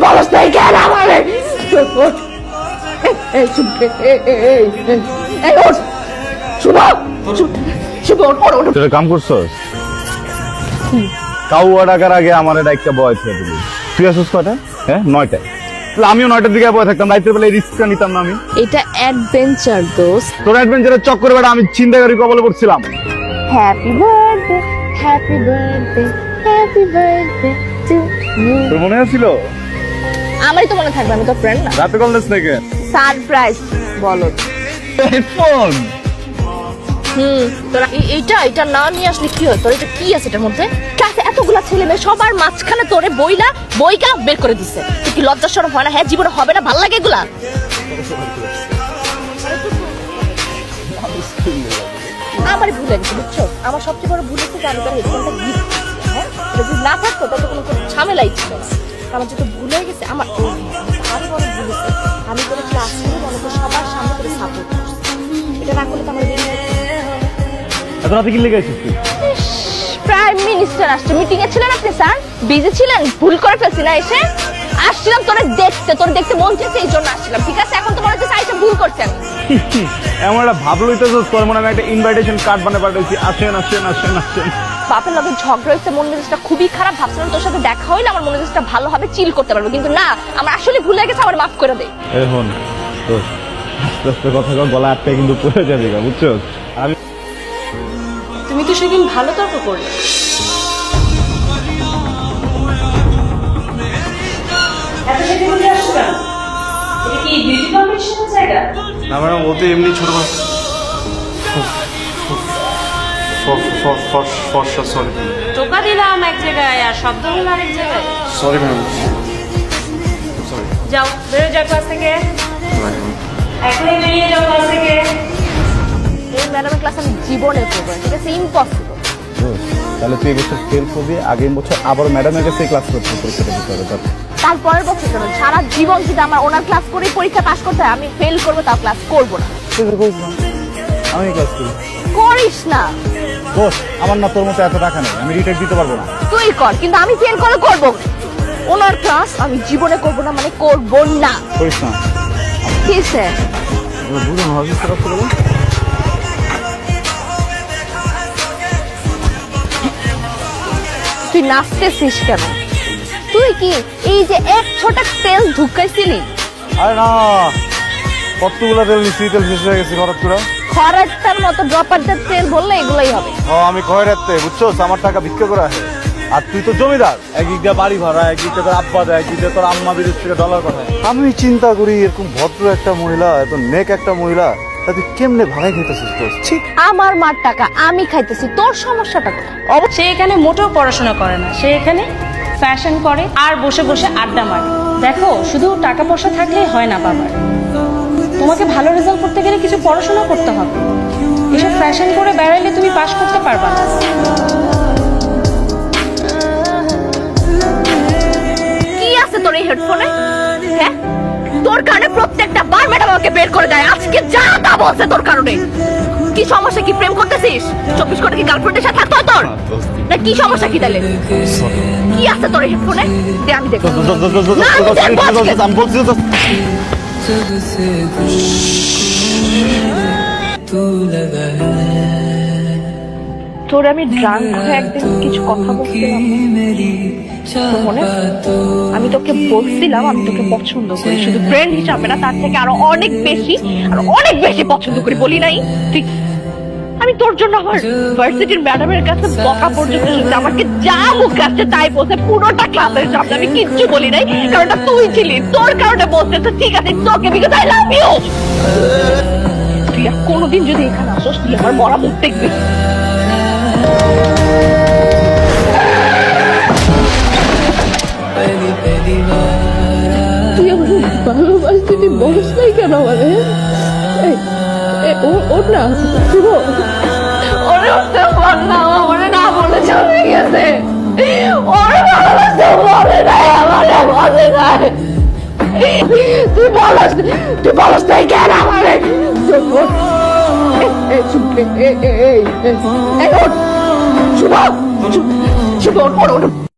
বলস নাই কেন আমারে? এই শুভ, এই ওঠ, শুভ, শুভ ওঠ, ওঠ, ওঠ। তুই কাম করছস? কাউয়া ডাকার আগে আমার একটা বয় ছিল দিলি। তুই আসছিস কয়টা? হ্যাঁ 9টায়। তাহলে আমিও 9টার দিকে বয় থাকতাম, রাতের বেলা এই রিস্কটা নিতাম না আমি। এটা অ্যাডভেঞ্চার দোস্ত। তোর অ্যাডভেঞ্চারের চক্করে বেটা আমি চিন্তাকারী কবলে পড়ছিলাম। Happy birthday, happy birthday, happy birthday to you. তোর মনে আছিল? আমারই তো মনে থাকবে, আমি তো ফ্রেন্ড না। রাতে কল দিস নাকি? সারপ্রাইজ বলো। হেডফোন। তোরা এটা না নিয়ে আসলে কি হয়? তোর এটা কি আছে এটার মধ্যে? ক্লাসে এতগুলা ছেলে মেয়ে সবার মাঝখানে তোরে বইকা বের করে দিচ্ছে। তুই কি লজ্জা শরম হয় না? হ্যাঁ, জীবনে হবে না, ভালো লাগে এগুলা? আমার ভুল হয়েছে বুঝছো? আমার সবচেয়ে বড় ভুল হচ্ছে যে আমি তোর হেডফোনটা গিফট দিচ্ছি। হ্যাঁ, যদি না থাকতো তত কোনো ঝামেলাই ছিল না। আমার যেটা ভুল হয়ে গেছে, আমার আরো বড় ভুল হয়েছে, আমি তোর ক্লাস করে মনে করে সবার সামনে করে সাপোর্ট করছি। এটা না করলে তো আমার এত রাতে কি লেগে আছিস তুই? প্রাইম মিনিস্টার আসছে, মিটিং এ ছিলেন আপনি স্যার? বিজি ছিলেন? ভুল করে ফেলছি না এসে? আসছিলাম তোর দেখতে মন চেয়েছে, এই জন্য আসছিলাম। ঠিক আছে, এখন তো মনে হচ্ছে আইসা ভুল করছেন। এমন একটা ভাব লইতেছস, তোর মনে আমি একটা ইনভাইটেশন কার্ড বানিয়ে পাঠাইছি, আসেন আসেন আসেন আসেন। বাপের লগে ঝগড়া হয়েছে, মন মেজাজটা খুবই খারাপ। ভাবছিলাম তোর সাথে দেখা হইলে আমার মন মেজাজটা ভালো হবে, চিল করতে পারবো, কিন্তু না, আমার আসলে ভুল হয়ে গেছে, আমার মাফ করে দে। এখন তোর আস্তে আস্তে কথা কর, গলা আটকে কিন্তু পড়ে যাবে, বুঝছো? আমি তুমি তো সেদিন ভালো তর্ক করলে। এত সেদিন বলে আসছো কেন? এটা কি বিউটি কম্পিটিশনের জায়গা? না ম্যাডাম, ও তো এমনি ছোট ফর্সা। সরি টোকা দিলাম এক জায়গায় আর শব্দ হলো আরেক জায়গায়। Sorry madam, sorry. যাও, বেরো যাও ক্লাস থেকে, এখনই বেরিয়ে যাও ক্লাস থেকে। এই ম্যাডামের ক্লাস আমি জীবনে করবো না, ঠিক আছে? ইম্পসিবল। তাহলে তুই এবছর ফেল করবি, আগের বছর আবার ম্যাডামের কাছে ক্লাস করতে পরীক্ষাটা দিতে হবে। তারপরের বছর কেন, সারা জীবন যদি আমার ওনার ক্লাস করে পরীক্ষা পাস করতে হয়, আমি ফেল করবো, তাও ক্লাস করবো না। আমি ক্লাস করি। করিস না। দোষ আমার না, তোর মতো এত টাকা নেই, আমি রিটেক দিতে পারবো না। তুই কর, কিন্তু আমি ফেল করে করবো। ওনার ক্লাস আমি জীবনে করবো না, মানে করবো না। করিস না। কি স্যার? বুঝুন হবিস করাতে বলো। তুই নাচতেছিস কেন? তুই কি এই যে এক ছোটা তেল ঢুকাইছিলি? আরে না, কতগুলো তেল নিচ্ছি, তেল শেষ হয়ে গেছে হঠাৎ করে। খরাটার মতো ড্রপারদের তেল বললে এগুলাই হবে। ও আমি কয় রাখতে বুঝছো, আমার টাকা ভিক্ষা করা হয়। আর তুই তো জমিদার, একদিক দিয়ে বাড়ি ভাড়া, একদিক দিয়ে তোর আব্বা দেয়, একদিক দিয়ে তোর আম্মা বিদেশ থেকে ডলার পাঠায়। আমি চিন্তা করি এরকম ভদ্র একটা মহিলা, এত নেক একটা মহিলা, তা তুই কেমনে ভাগাই খাইতেছিস? তো ঠিক আমার মার টাকা আমি খাইতেছি, তোর সমস্যাটা কোথায়? সে এখানে মোটেও পড়াশোনা করে না, সে এখানে ফ্যাশন করে আর বসে বসে আড্ডা মারে। দেখো, শুধু টাকা পয়সা থাকলেই হয় না বাবার, তোমাকে ভালো রেজাল্ট করতে গেলে কিছু পড়াশোনা করতে হবে। এসব ফ্যাশন করে বেড়াইলে তুমি পাশ করতে পারবা না। কি আছে তোর এই হেডফোনে? হ্যাঁ, তোর কারণে প্রত্যেকটা বার ম্যাডাম আমাকে বের করে দেয়। আজকে যা তা বলছে তোর কারণে। কি সমস্যা? কি প্রেম করতেছিস? 24 ঘন্টা কি গার্লফ্রেন্ডের সাথে থাকতে হয় তোর? না কি সমস্যা? কি তাহলে কি আছে তোর এই হেডফোনে? দে আমি দেখব। আমি বলছি তো। তোর আমি ড্রাঙ্ক হয়ে একদিন কিছু কথা বলছিলাম, তোর মনে আছে? আমি তোকে বলছিলাম আমি তোকে পছন্দ করি, শুধু ফ্রেন্ড হিসাবে না, তার থেকে আরো অনেক বেশি পছন্দ করি। বলি নাই? তুই আমি তোর জন্য আমার ভার্সিটির ম্যাডামের কাছে বকা পর্যন্ত শুনতে, আমাকে যা মুখে আসছে তাই বলছে, পুরোটা ক্লাসের সামনে। আমি কিচ্ছু বলি নাই, কারণ তুই ছিলি, তোর কারণে বলছে। তো ঠিক আছে, তোকে বিকজ আই লাভ ইউ। তুই আর কোনোদিন যদি এখানে আসোস, তুই আমার মরা মুখ দেখবি। তুই আমার ভালোবাসতে বলস নাই কেন? মানে ওর না শুভ, ওরে উঠতে পারলাম, আমার না বলে চলে গেছে। ওরে ভালোবাসতে বলে নাই, আমারে বলে নাই। তুই বলস নাই কেন আমারে? শুভ, শুভ, ওঠ।